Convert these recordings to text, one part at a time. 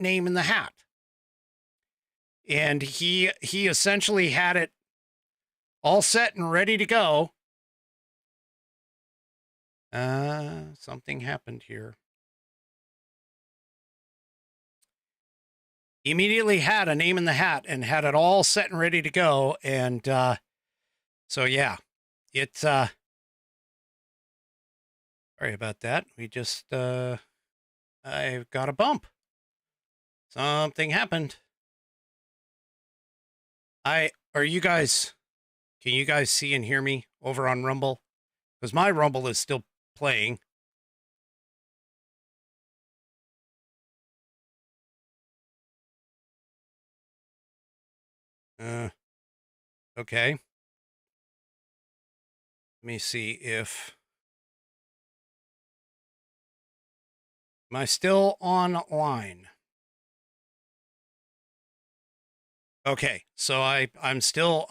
name in the hat. And he essentially had it all set and ready to go. Something happened here. He immediately had a name in the hat and had it all set and ready to go. And so, yeah, it's sorry about that. We just I got a bump. Something happened. Can you guys see and hear me over on Rumble? Because my Rumble is still playing. Okay. Let me see if... Am I still online? Okay, so I'm still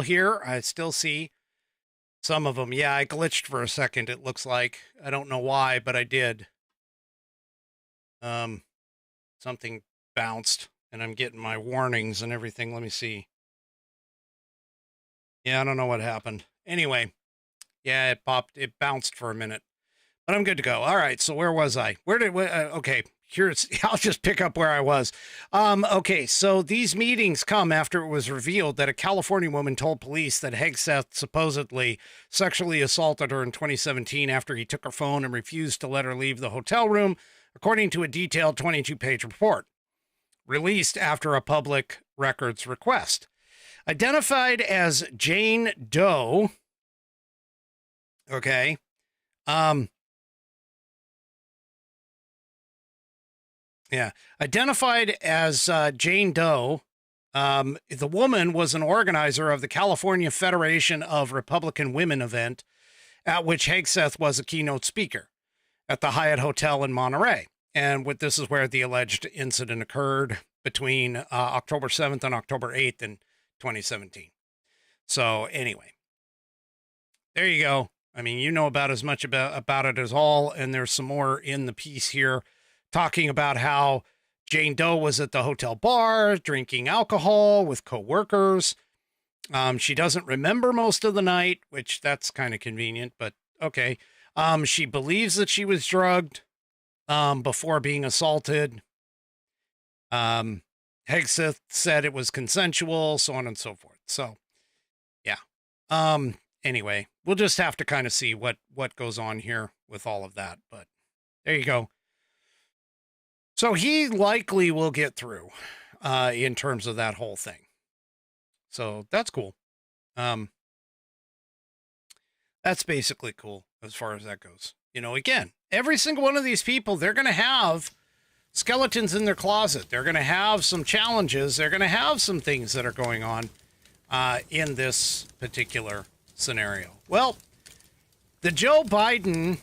here. I still see some of them. Yeah, I glitched for a second, it looks like. I don't know why, but I did. Something bounced, and I'm getting my warnings and everything. Let me see. Yeah, I don't know what happened. Anyway, yeah, it bounced for a minute. But I'm good to go. All right, so where was I? Okay, I'll just pick up where I was. Okay, so these meetings come after it was revealed that a California woman told police that Hegseth supposedly sexually assaulted her in 2017 after he took her phone and refused to let her leave the hotel room, according to a detailed 22-page report released after a public records request. Identified as Jane Doe, okay, yeah, identified as Jane Doe, the woman was an organizer of the California Federation of Republican Women event, at which Hegseth was a keynote speaker at the Hyatt Hotel in Monterey. And this is where the alleged incident occurred between October 7th and October 8th in 2017. So anyway, there you go. I mean, you know about as much about it as all, and there's some more in the piece here talking about how Jane Doe was at the hotel bar drinking alcohol with coworkers. She doesn't remember most of the night, which that's kind of convenient, but okay. She believes that she was drugged before being assaulted. Hegseth said it was consensual, so on and so forth. So, yeah. Anyway, we'll just have to kind of see what goes on here with all of that, but there you go. So he likely will get through in terms of that whole thing. So that's cool. That's basically cool as far as that goes. You know, again, every single one of these people, they're going to have skeletons in their closet. They're going to have some challenges. They're going to have some things that are going on in this particular scenario. Well, the Joe Biden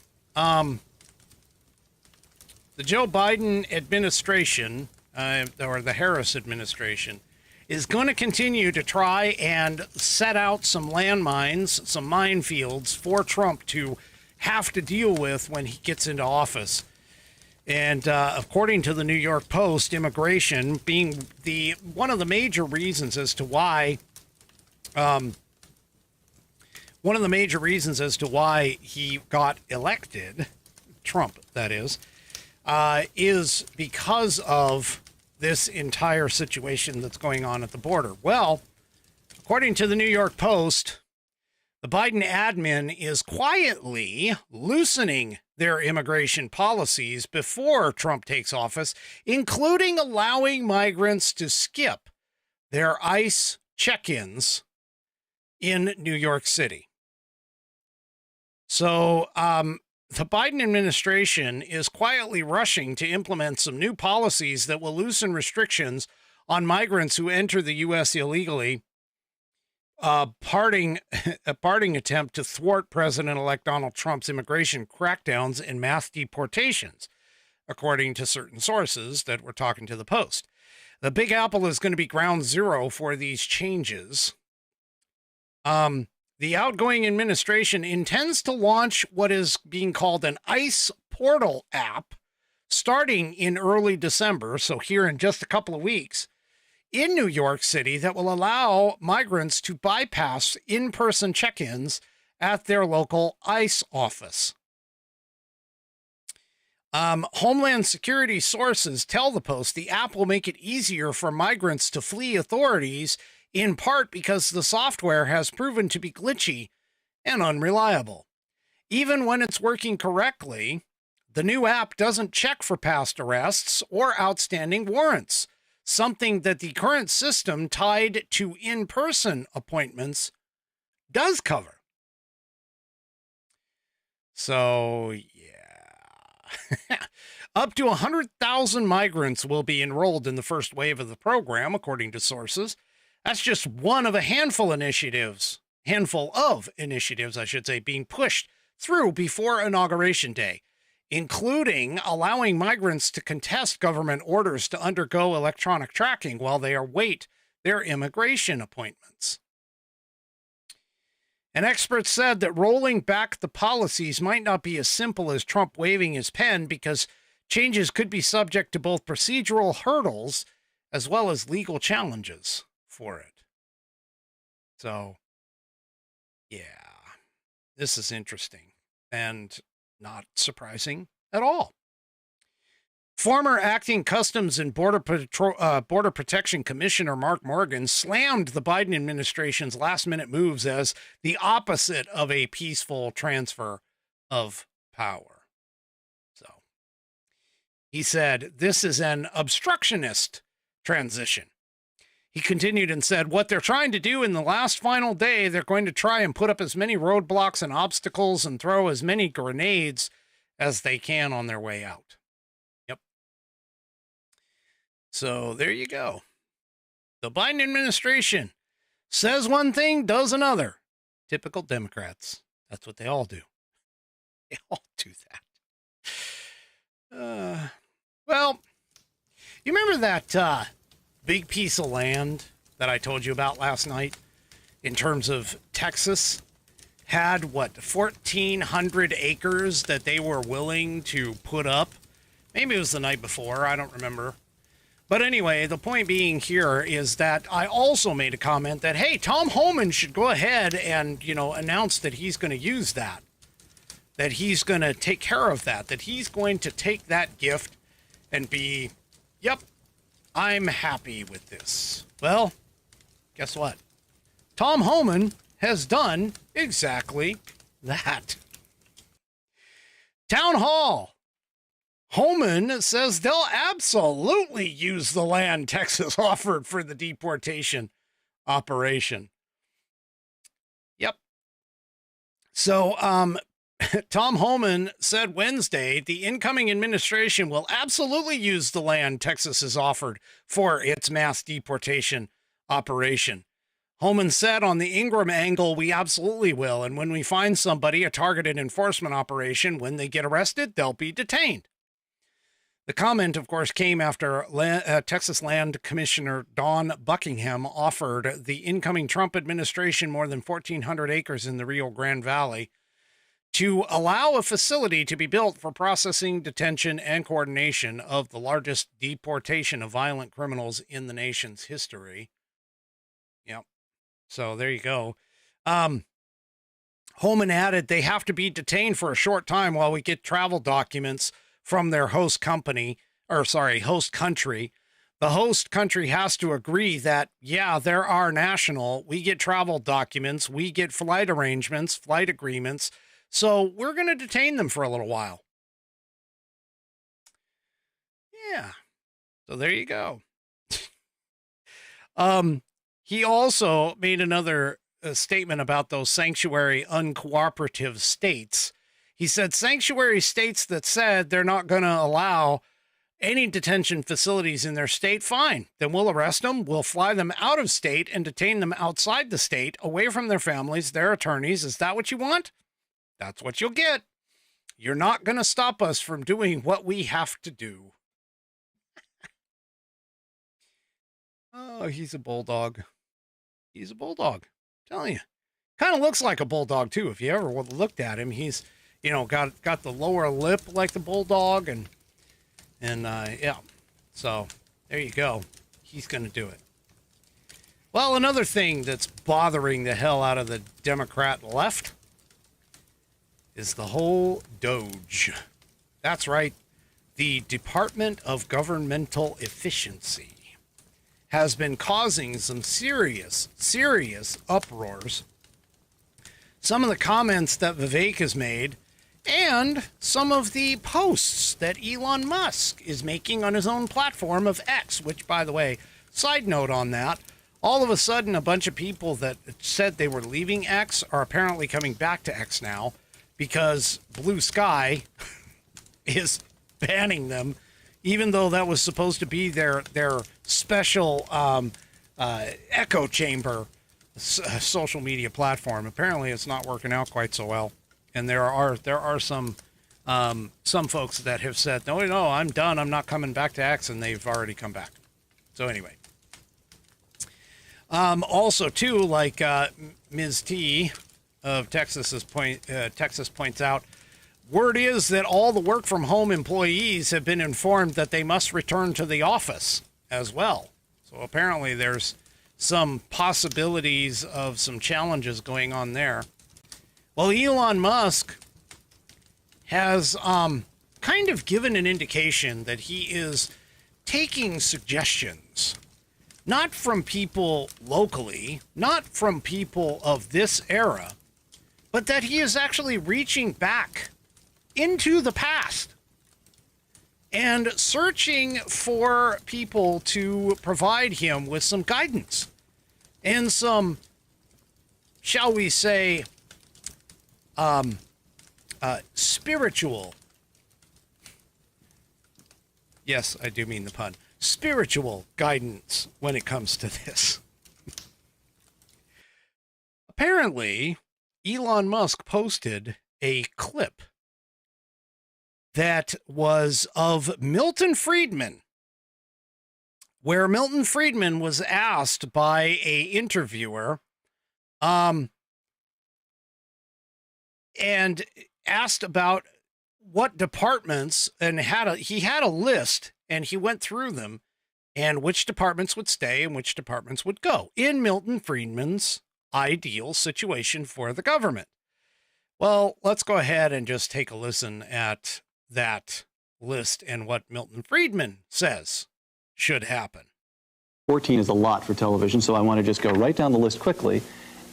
administration, or the Harris administration, is going to continue to try and set out some landmines, some minefields for Trump to have to deal with when he gets into office. And according to the New York Post, immigration being one of the major reasons as to why he got elected, Trump, that is because of this entire situation that's going on at the border. Well, according to the New York Post, the Biden admin is quietly loosening their immigration policies before Trump takes office, including allowing migrants to skip their ICE check-ins in New York City. So, the Biden administration is quietly rushing to implement some new policies that will loosen restrictions on migrants who enter the U.S. illegally, a parting attempt to thwart President-elect Donald Trump's immigration crackdowns and mass deportations, according to certain sources that were talking to the Post. The Big Apple is going to be ground zero for these changes. The outgoing administration intends to launch what is being called an ICE portal app starting in early December, so here in just a couple of weeks, in New York City that will allow migrants to bypass in-person check-ins at their local ICE office. Homeland Security sources tell the Post the app will make it easier for migrants to flee authorities, in part because the software has proven to be glitchy and unreliable. Even when it's working correctly, the new app doesn't check for past arrests or outstanding warrants, something that the current system tied to in-person appointments does cover. So, yeah. Up to 100,000 migrants will be enrolled in the first wave of the program, according to sources. That's just one of a handful of initiatives, I should say, being pushed through before Inauguration Day, including allowing migrants to contest government orders to undergo electronic tracking while they await their immigration appointments. An expert said that rolling back the policies might not be as simple as Trump waving his pen, because changes could be subject to both procedural hurdles as well as legal challenges for it. So, yeah, this is interesting and not surprising at all. Former acting Customs and Border Protection Commissioner Mark Morgan slammed the Biden administration's last-minute moves as the opposite of a peaceful transfer of power. So he said, this is an obstructionist transition. He continued and said, what they're trying to do in the last final day, they're going to try and put up as many roadblocks and obstacles and throw as many grenades as they can on their way out. Yep. So there you go. The Biden administration says one thing, does another. Typical Democrats. That's what they all do. They all do that. Well, you remember that big piece of land that I told you about last night in terms of Texas? Had, 1,400 acres that they were willing to put up. Maybe it was the night before. I don't remember. But anyway, the point being here is that I also made a comment that, hey, Tom Homan should go ahead and, announce that he's going to use that he's going to take care of that he's going to take that gift and be, yep, I'm happy with this. Well, guess what? Tom Homan has done exactly that. Town Hall. Homan says they'll absolutely use the land Texas offered for the deportation operation. Yep. So, Tom Homan said Wednesday the incoming administration will absolutely use the land Texas has offered for its mass deportation operation. Homan said on the Ingram angle, we absolutely will. And when we find somebody, a targeted enforcement operation, when they get arrested, they'll be detained. The comment, of course, came after Texas Land Commissioner Don Buckingham offered the incoming Trump administration more than 1,400 acres in the Rio Grande Valley to allow a facility to be built for processing, detention, and coordination of the largest deportation of violent criminals in the nation's history. Yep. So there you go. Homan added they have to be detained for a short time while we get travel documents from their host country. The host country has to agree that, yeah, they're our national. We get travel documents. We get flight arrangements, flight agreements. So we're going to detain them for a little while. Yeah. So there you go. He also made another statement about those sanctuary uncooperative states. He said sanctuary states that said they're not going to allow any detention facilities in their state, fine. Then we'll arrest them. We'll fly them out of state and detain them outside the state, away from their families, their attorneys. Is that what you want? That's what you'll get. You're not going to stop us from doing what we have to do. Oh, he's a bulldog. He's a bulldog. I'm telling you. Kind of looks like a bulldog, too. If you ever looked at him, he's, got the lower lip like the bulldog and And yeah, so there you go. He's going to do it. Well, another thing that's bothering the hell out of the Democrat left is the whole Doge. That's right. The Department of Governmental Efficiency has been causing some serious uproars. Some of the comments that Vivek has made and some of the posts that Elon Musk is making on his own platform of X, which, by the way, side note on that, all of a sudden a bunch of people that said they were leaving X are apparently coming back to X now because Blue Sky is banning them, even though that was supposed to be their special echo chamber social media platform. Apparently it's not working out quite so well. And there are some folks that have said, no, I'm done. I'm not coming back to X, and they've already come back. So anyway. Also, too, like Ms. T of Texas points out, word is that all the work-from-home employees have been informed that they must return to the office as well. So apparently there's some possibilities of some challenges going on there. Well, Elon Musk has kind of given an indication that he is taking suggestions, not from people locally, not from people of this era, but that he is actually reaching back into the past and searching for people to provide him with some guidance and some, shall we say, spiritual, yes, I do mean the pun, spiritual guidance when it comes to this. Apparently, Elon Musk posted a clip that was of Milton Friedman, where Milton Friedman was asked by a interviewer, and asked about what departments, and he had a list, and he went through them, and which departments would stay and which departments would go in Milton Friedman's ideal situation for the government. Well, let's go ahead and just take a listen at that list and what Milton Friedman says should happen. 14 is a lot for television, so I want to just go right down the list quickly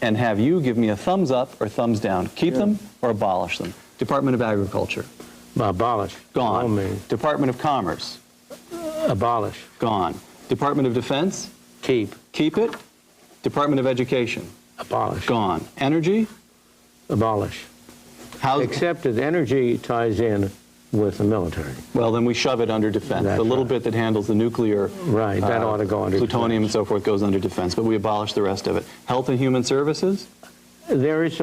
and have you give me a thumbs up or thumbs down. Keep them or abolish them. Department of Agriculture. Abolish. Gone. Department of Commerce. Abolish. Gone. Department of Defense. Keep. Keep it. Department of Education. Abolish. Gone. Energy. Abolish. Housing. Except that energy ties in with the military. Well, then we shove it under defense. That's the little right. bit that handles the nuclear, right, that ought to go under plutonium defense. and so forth goes under defense, but we abolish the rest of it. Health and Human Services? There is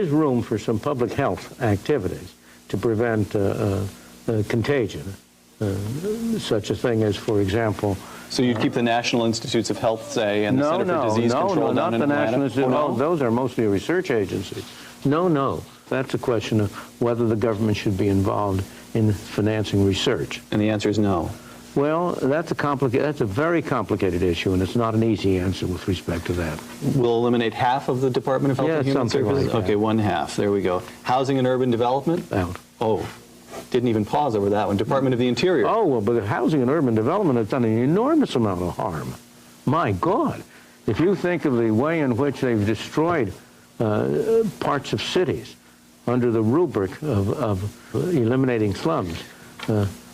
room for some public health activities to prevent contagion. Such a thing as, for example. So you'd keep the National Institutes of Health, say, and the Center for Disease Control down in Atlanta? No, not the National Institute. Oh, no? Those are mostly research agencies. No. That's a question of whether the government should be involved in financing research. And the answer is no. Well, that's a very complicated issue, and it's not an easy answer with respect to that. We'll eliminate half of the Department of Health and Human Services? Like that. Okay, one half. There we go. Housing and Urban Development? Out. Oh, didn't even pause over that one. Department of the Interior? Oh, well, but housing and urban development has done an enormous amount of harm. My God. If you think of the way in which they've destroyed parts of cities under the rubric of eliminating slums.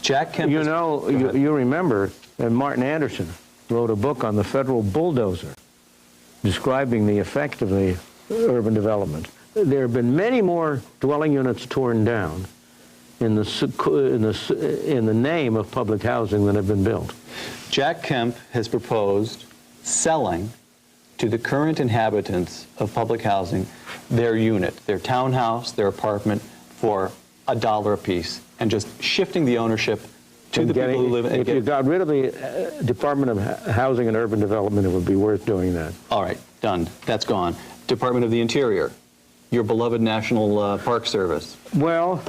Jack Kemp. You know, you remember that Martin Anderson wrote a book on the federal bulldozer describing the effect of the urban development. There have been many more dwelling units torn down in the name of public housing than have been built. Jack Kemp has proposed selling to the current inhabitants of public housing their unit, their townhouse, their apartment for $1 a piece, and just shifting the ownership to the people who live in it. If you got rid of the Department of Housing and Urban Development, it would be worth doing that. All right, done. That's gone. Department of the Interior. your beloved National Park Service? Well,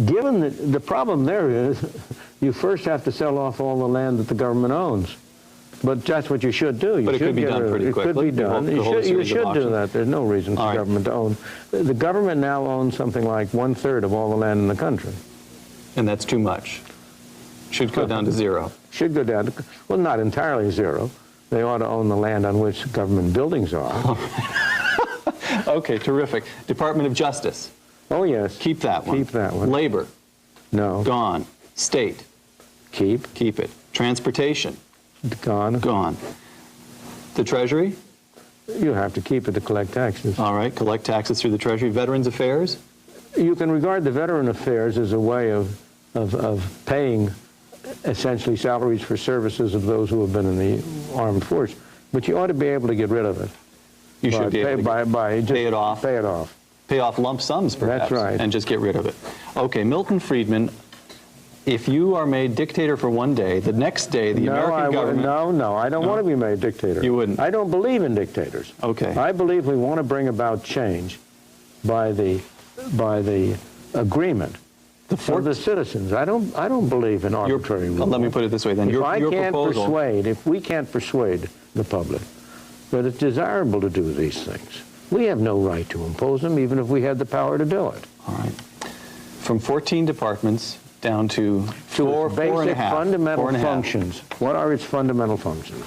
given the problem there is, you first have to sell off all the land that the government owns. But that's what you should do. But it could be done pretty quickly. It could be done. You should do that. There's no reason for the government to own. The government now owns something like 1/3 of all the land in the country. And that's too much. Should go down to zero. Should go down to, well, not entirely zero. They ought to own the land on which government buildings are. Okay, terrific. Department of Justice. Oh, yes. Keep that one. Keep that one. Labor. No. Gone. State. Keep. Keep it. Transportation. Gone. Gone. The Treasury? You have to keep it to collect taxes. All right, collect taxes through the Treasury. Veterans Affairs? You can regard the Veteran Affairs as a way of paying essentially salaries for services of those who have been in the armed force. But you ought to be able to get rid of it. You should be able to just pay it off. Pay it off. Pay off lump sums, perhaps. That's right. And just get rid of it. Okay, Milton Friedman, if you are made dictator for one day, the next day the American government... No, I don't want to be made dictator. You wouldn't? I don't believe in dictators. Okay. I believe we want to bring about change by the agreement of the citizens. I don't believe in arbitrary rule. Let me put it this way then. If we can't persuade the public that it's desirable to do these things, we have no right to impose them, even if we had the power to do it. All right. From 14 departments down to four and a half. Fundamental functions. What are its fundamental functions?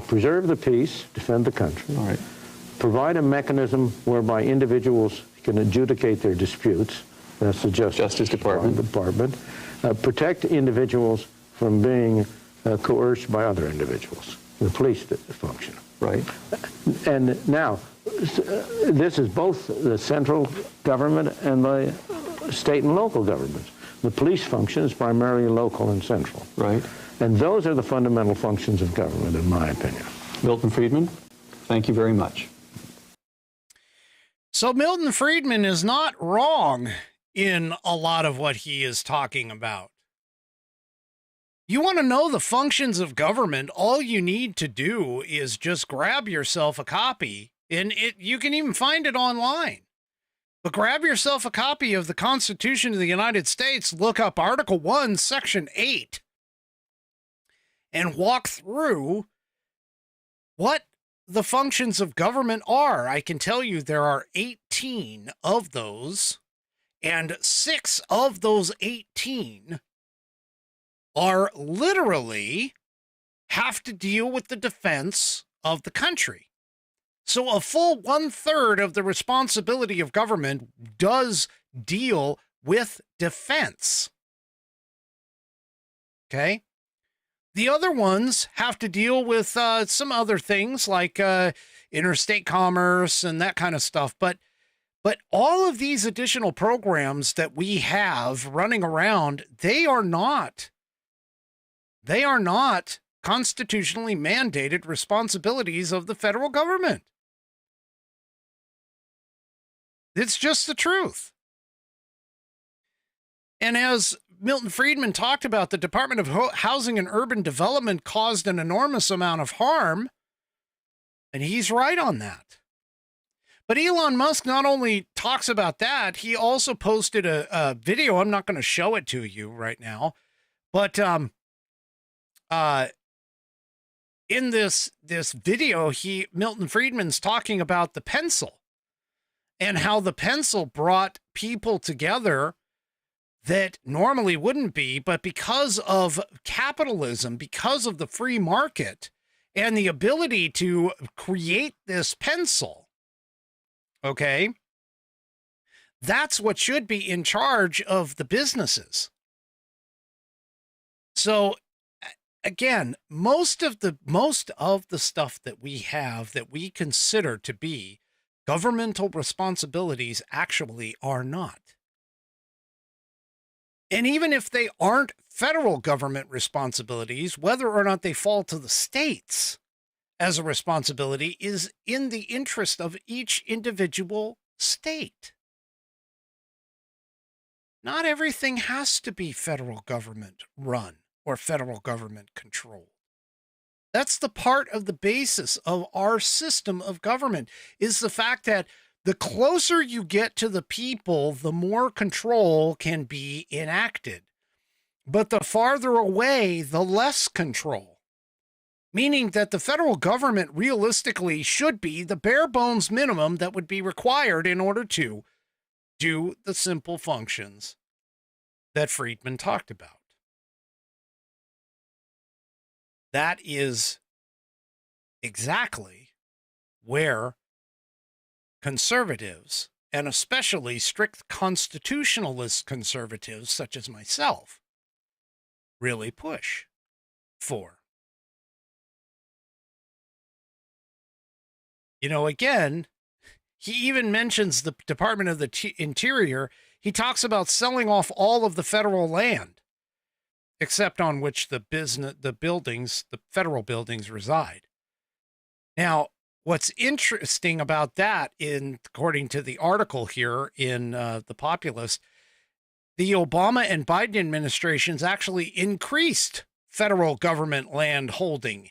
Preserve the peace, defend the country. All right. Provide a mechanism whereby individuals can adjudicate their disputes. That's the Justice Department. Protect individuals from being coerced by other individuals. The police function. Right. And now, this is both the central government and the state and local governments. The police function is primarily local and central. Right. And those are the fundamental functions of government, in my opinion. Milton Friedman, thank you very much. So Milton Friedman is not wrong in a lot of what he is talking about. You want to know the functions of government, all you need to do is just grab yourself a copy, and you can even find it online. But grab yourself a copy of the Constitution of the United States, look up Article 1, Section 8, and walk through what the functions of government are. I can tell you there are 18 of those, and 6 of those 18 are literally have to deal with the defense of the country. So a full 1/3 of the responsibility of government does deal with defense. Okay? The other ones have to deal with some other things like interstate commerce and that kind of stuff. But all of these additional programs that we have running around, they are not constitutionally mandated responsibilities of the federal government. It's just the truth. And as Milton Friedman talked about, the Department of Housing and Urban Development caused an enormous amount of harm, and he's right on that. But Elon Musk not only talks about that, he also posted a video. I'm not going to show it to you right now, but in this video, Milton Friedman's talking about the pencil and how the pencil brought people together that normally wouldn't be, but because of capitalism, because of the free market and the ability to create this pencil, okay, that's what should be in charge of the businesses. So again, most of the stuff that we have that we consider to be governmental responsibilities actually are not. And even if they aren't federal government responsibilities, whether or not they fall to the states as a responsibility is in the interest of each individual state. Not everything has to be federal government run or federal government controlled. That's the part of the basis of our system of government, is the fact that The closer you get to the people, the more control can be enacted. But the farther away, the less control. Meaning that the federal government realistically should be the bare bones minimum that would be required in order to do the simple functions that Friedman talked about. That is exactly where conservatives, and especially strict constitutionalist conservatives such as myself, really push for. You know, again, he even mentions the Department of the Interior. He talks about selling off all of the federal land, except on which the federal buildings reside. Now, what's interesting about that, according to the article here in The Populist, the Obama and Biden administrations actually increased federal government land holding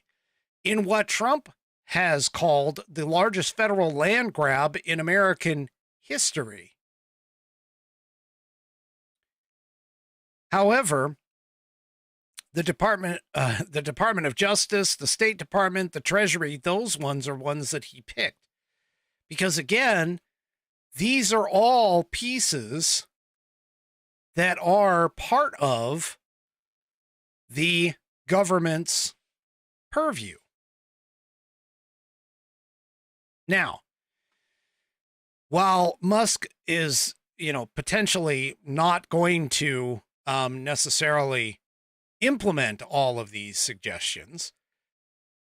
in what Trump has called the largest federal land grab in American history. However, the Department of Justice, the State Department, the Treasury, those ones are ones that he picked. Because again, these are all pieces that are part of the government's purview. Now, while Musk is, potentially not going to necessarily implement all of these suggestions,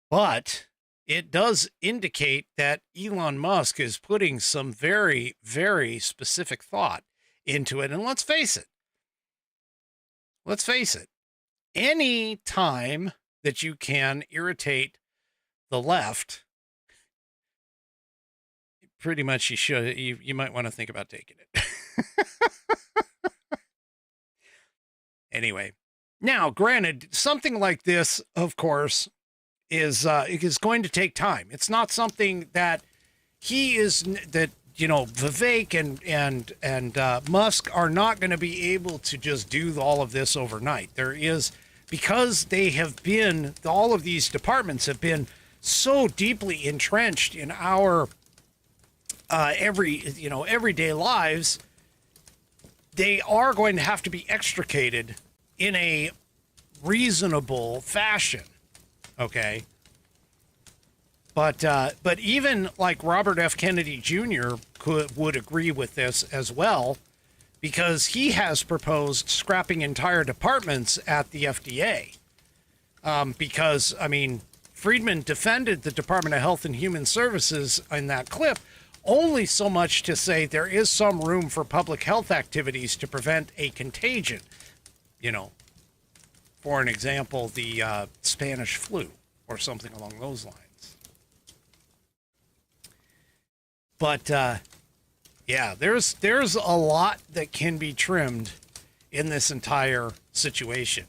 but it does indicate that Elon Musk is putting some very, very specific thought into it. And let's face it, any time that you can irritate the left, pretty much you might want to think about taking it. Anyway, now, granted, something like this, of course, is going to take time. It's not something that Vivek and Musk are not going to be able to just do all of this overnight. Because all of these departments have been so deeply entrenched in our everyday lives, they are going to have to be extricated in a reasonable fashion. Okay. But even like Robert F. Kennedy Jr. would agree with this as well, because he has proposed scrapping entire departments at the FDA. Because, Friedman defended the Department of Health and Human Services in that clip, only so much to say there is some room for public health activities to prevent a contagion. For an example, the Spanish flu or something along those lines. But there's a lot that can be trimmed in this entire situation.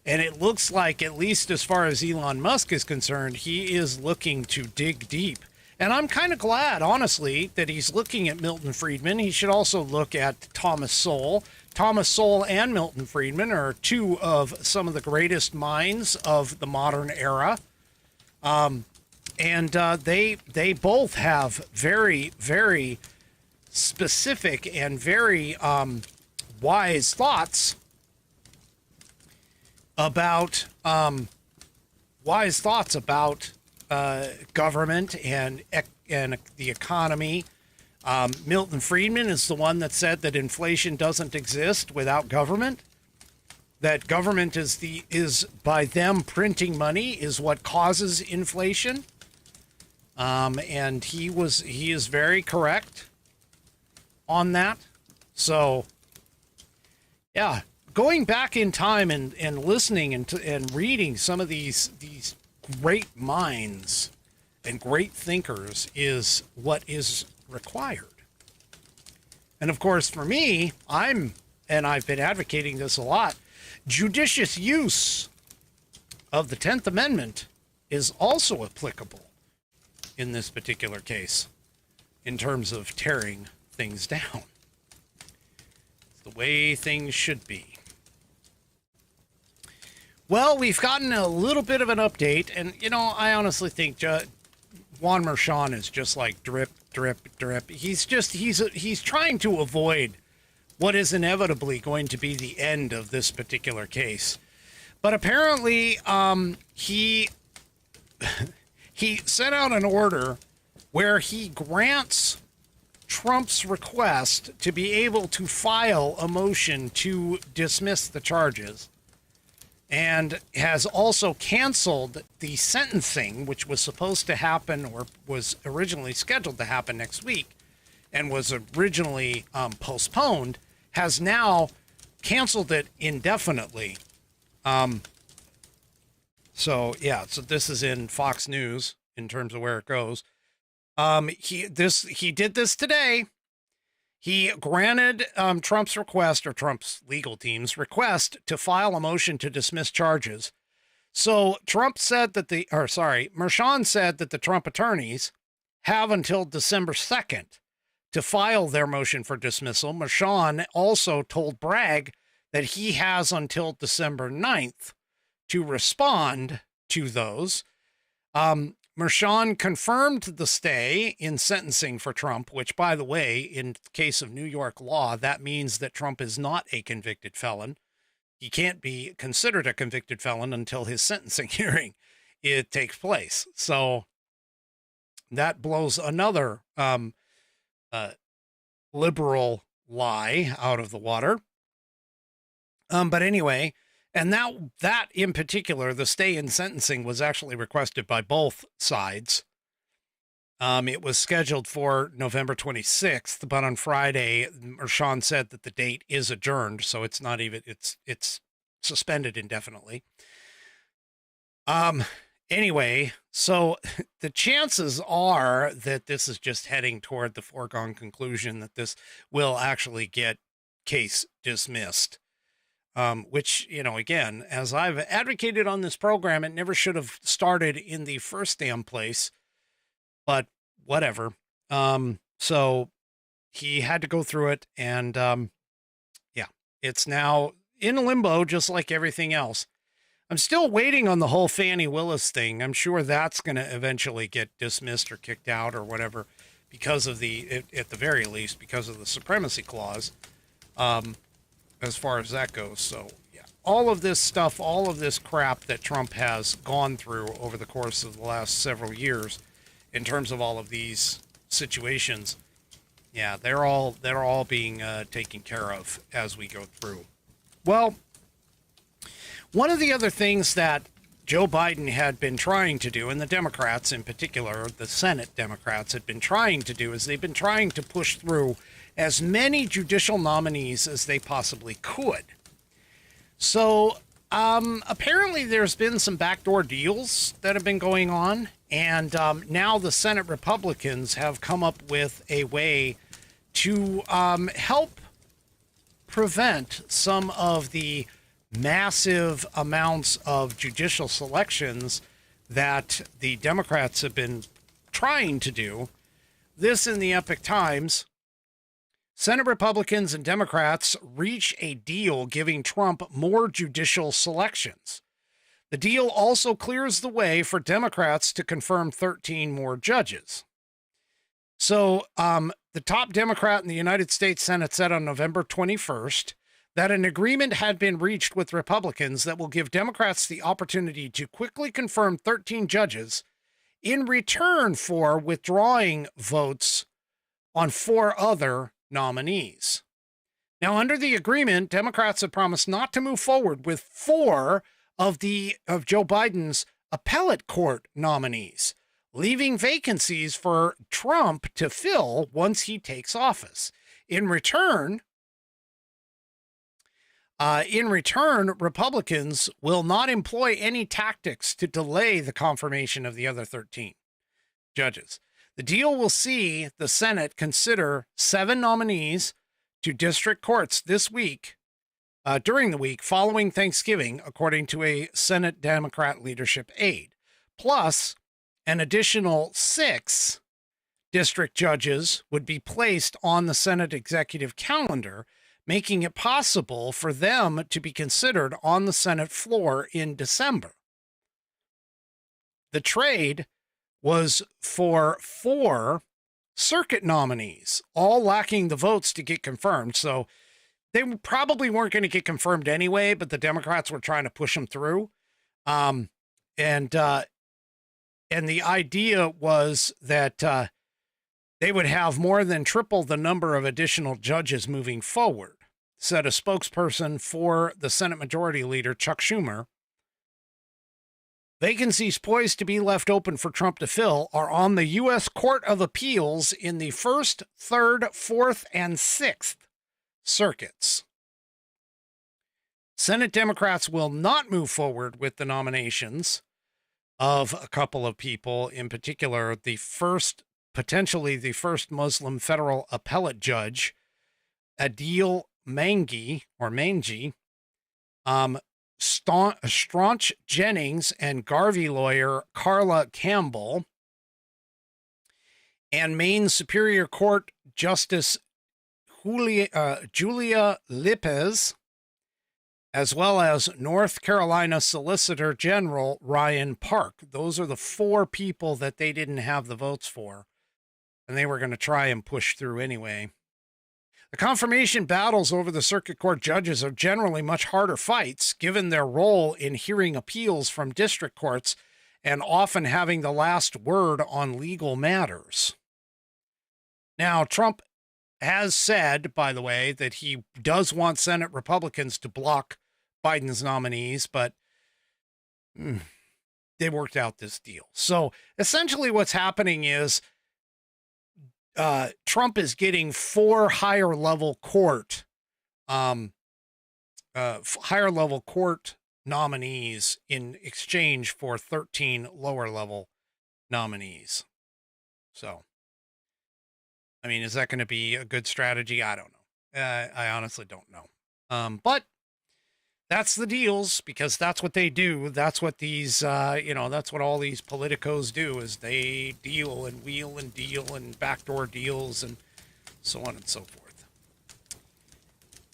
And it looks like, at least as far as Elon Musk is concerned, he is looking to dig deep. And I'm kind of glad, honestly, that he's looking at Milton Friedman. He should also look at Thomas Sowell. Thomas Sowell and Milton Friedman are two of some of the greatest minds of the modern era. They both have very, very specific and very wise thoughts about government and the economy. Milton Friedman is the one that said that inflation doesn't exist without government. That government is by them printing money is what causes inflation. And he is very correct on that. So, yeah, going back in time and listening and reading some of these great minds and great thinkers is what is required. And of course, for me, I've been advocating this a lot, judicious use of the 10th Amendment is also applicable in this particular case. in terms of tearing things down. It's the way things should be. Well, we've gotten a little bit of an update, and, you know, I honestly think Juan Merchan is just like drip, drip, drip. He's trying to avoid what is inevitably going to be the end of this particular case. But apparently, he sent out an order where he grants Trump's request to be able to file a motion to dismiss the charges, and has also canceled the sentencing, which was supposed to happen, or was originally scheduled to happen next week, and was originally postponed, has now canceled it indefinitely. So this is in Fox News in terms of where it goes. He did this today. He granted Trump's request, or Trump's legal team's request, to file a motion to dismiss charges. So Merchan said that the Trump attorneys have until December 2nd to file their motion for dismissal. Merchan also told Bragg that he has until December 9th to respond to those. Merchan confirmed the stay in sentencing for Trump, which, by the way, in the case of New York law, that means that Trump is not a convicted felon. He can't be considered a convicted felon until his sentencing hearing takes place. So that blows another liberal lie out of the water. But anyway, and that in particular, the stay in sentencing was actually requested by both sides. It was scheduled for November 26th, but on Friday, Merchan said that the date is adjourned, so it's not even, it's suspended indefinitely. Anyway, so the chances are that this is just heading toward the foregone conclusion that this will actually get case dismissed. Which, you know, again, as I've advocated on this program, it never should have started in the first damn place, but whatever. So he had to go through it, and it's now in limbo, just like everything else. I'm still waiting on the whole Fannie Willis thing. I'm sure that's going to eventually get dismissed or kicked out or whatever, because of at the very least, because of the supremacy clause. As far as that goes. So yeah, all of this stuff, all of this crap that Trump has gone through over the course of the last several years, in terms of all of these situations, yeah, they're all being taken care of as we go through. Well, one of the other things that Joe Biden had been trying to do, and the Democrats in particular, the Senate Democrats had been trying to do, is they've been trying to push through as many judicial nominees as they possibly could. So apparently there's been some backdoor deals that have been going on, and now the Senate Republicans have come up with a way to help prevent some of the massive amounts of judicial selections that the Democrats have been trying to do. This in the Epic Times. Senate Republicans and Democrats reach a deal giving Trump more judicial selections. The deal also clears the way for Democrats to confirm 13 more judges. So the top Democrat in the United States Senate said on November 21st that an agreement had been reached with Republicans that will give Democrats the opportunity to quickly confirm 13 judges in return for withdrawing votes on 4 other nominees. Now, under the agreement, Democrats have promised not to move forward with 4 of Joe Biden's appellate court nominees, leaving vacancies for Trump to fill once he takes office. In return, Republicans will not employ any tactics to delay the confirmation of the other 13 judges. The deal will see the Senate consider 7 nominees to district courts this week, during the week following Thanksgiving, according to a Senate Democrat leadership aide, plus an additional 6 district judges would be placed on the Senate executive calendar, making it possible for them to be considered on the Senate floor in December. The trade was for 4 circuit nominees, all lacking the votes to get confirmed. So they probably weren't going to get confirmed anyway, but the Democrats were trying to push them through. And the idea was that they would have more than triple the number of additional judges moving forward, said a spokesperson for the Senate Majority Leader, Chuck Schumer. Vacancies poised to be left open for Trump to fill are on the U.S. Court of Appeals in the 1st, 3rd, 4th, and 6th circuits. Senate Democrats will not move forward with the nominations of a couple of people, in particular, potentially the first Muslim federal appellate judge, Adil Mangi, Staunch Jennings, and Garvey lawyer Carla Campbell, and Maine Superior Court Justice Julia Lopez, as well as North Carolina Solicitor General Ryan Park. Those are the 4 people that they didn't have the votes for, and they were going to try and push through anyway. The confirmation battles over the circuit court judges are generally much harder fights, given their role in hearing appeals from district courts and often having the last word on legal matters. Now, Trump has said, by the way, that he does want Senate Republicans to block Biden's nominees, but they worked out this deal. So essentially what's happening is Trump is getting 4 higher level court nominees in exchange for 13 lower level nominees. So, I mean, is that going to be a good strategy? I don't know. I honestly don't know. But that's the deals, because that's what they do. That's what these, that's what all these politicos do, is they deal and wheel and deal and backdoor deals and so on and so forth.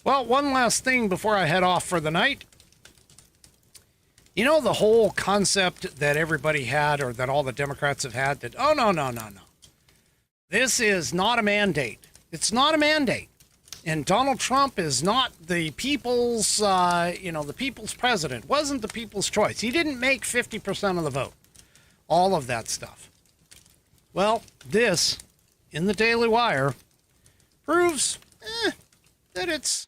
Well, one last thing before I head off for the night. You know, the whole concept that everybody had, or that all the Democrats have had, that, oh, no. This is not a mandate. It's not a mandate. And Donald Trump is not the people's, the people's president. Wasn't the people's choice. He didn't make 50% of the vote. All of that stuff. Well, this, in the Daily Wire, proves that it's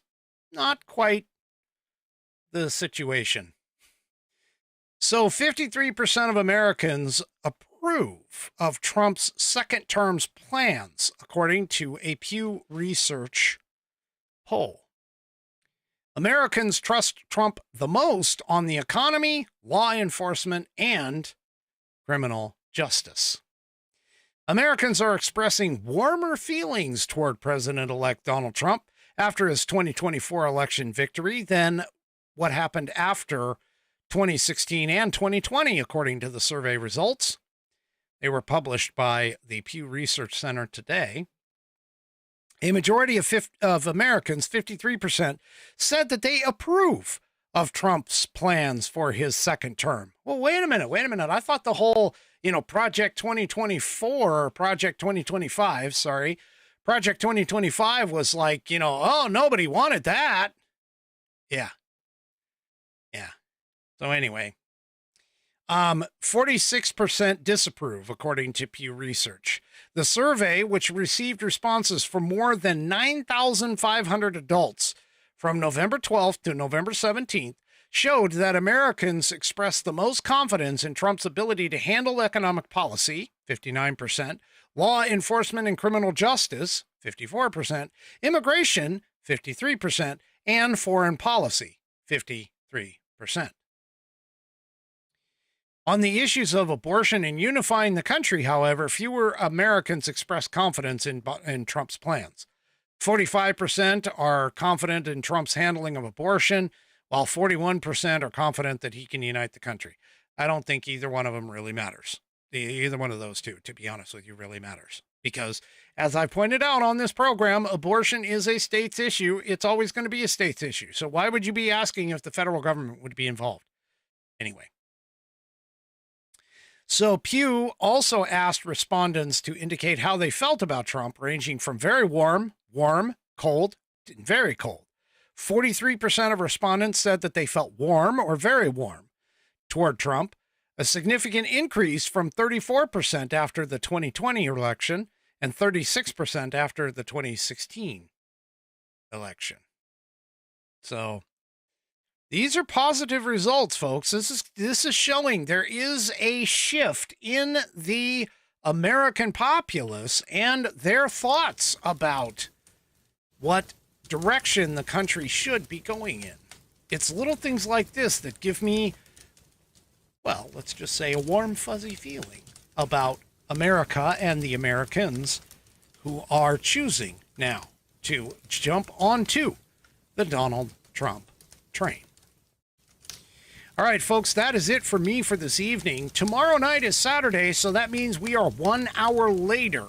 not quite the situation. So 53% of Americans approve of Trump's second term's plans, according to a Pew Research poll. Americans trust Trump the most on the economy, law enforcement, and criminal justice. Americans are expressing warmer feelings toward President-elect Donald Trump after his 2024 election victory than what happened after 2016 and 2020, according to the survey results. They were published by the Pew Research Center today. A majority of Americans, 53%, said that they approve of Trump's plans for his second term. Well, wait a minute. I thought the whole, Project 2024, or Project 2025, Project 2025 was like, nobody wanted that. Yeah. So anyway, 46% disapprove, according to Pew Research. The survey, which received responses from more than 9,500 adults from November 12th to November 17th, showed that Americans expressed the most confidence in Trump's ability to handle economic policy, 59%, law enforcement and criminal justice, 54%, immigration, 53%, and foreign policy, 53%. On the issues of abortion and unifying the country, however, fewer Americans express confidence in Trump's plans. 45% are confident in Trump's handling of abortion, while 41% are confident that he can unite the country. I don't think either one of them really matters. Either one of those two, to be honest with you, really matters. Because, as I pointed out on this program, abortion is a state's issue. It's always going to be a state's issue. So why would you be asking if the federal government would be involved? Anyway. So Pew also asked respondents to indicate how they felt about Trump, ranging from very warm, cold, and very cold. 43% of respondents said that they felt warm or very warm toward Trump, a significant increase from 34% after the 2020 election and 36% after the 2016 election. So these are positive results, folks. This is showing there is a shift in the American populace and their thoughts about what direction the country should be going in. It's little things like this that give me, well, let's just say a warm, fuzzy feeling about America and the Americans who are choosing now to jump onto the Donald Trump train. All right, folks, that is it for me for this evening. Tomorrow night is Saturday, so that means we are 1 hour later,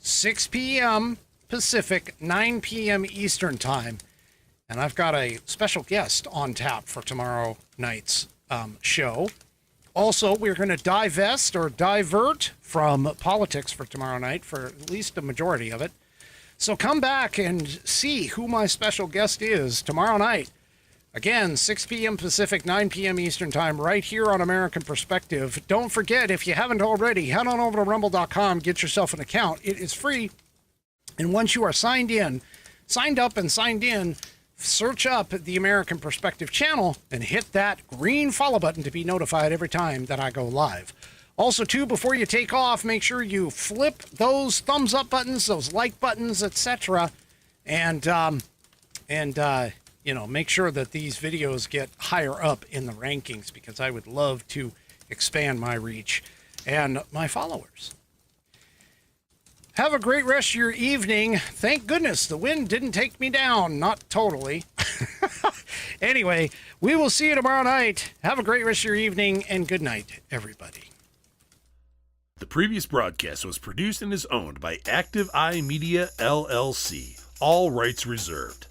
6 p.m. Pacific, 9 p.m. Eastern time. And I've got a special guest on tap for tomorrow night's show. Also, we're going to divest or divert from politics for tomorrow night, for at least a majority of it. So come back and see who my special guest is tomorrow night. Again, 6 p.m. Pacific, 9 p.m. Eastern time, right here on American Perspective. Don't forget, if you haven't already, head on over to rumble.com, get yourself an account. It is free. And once you are signed up and signed in, search up the American Perspective channel and hit that green follow button to be notified every time that I go live. Also, too, before you take off, make sure you flip those thumbs up buttons, those like buttons, etc. And make sure that these videos get higher up in the rankings, because I would love to expand my reach and my followers. Have a great rest of your evening. Thank goodness the wind didn't take me down. Not totally. Anyway, we will see you tomorrow night. Have a great rest of your evening, and good night, everybody. The previous broadcast was produced and is owned by Active Eye Media LLC. All rights reserved.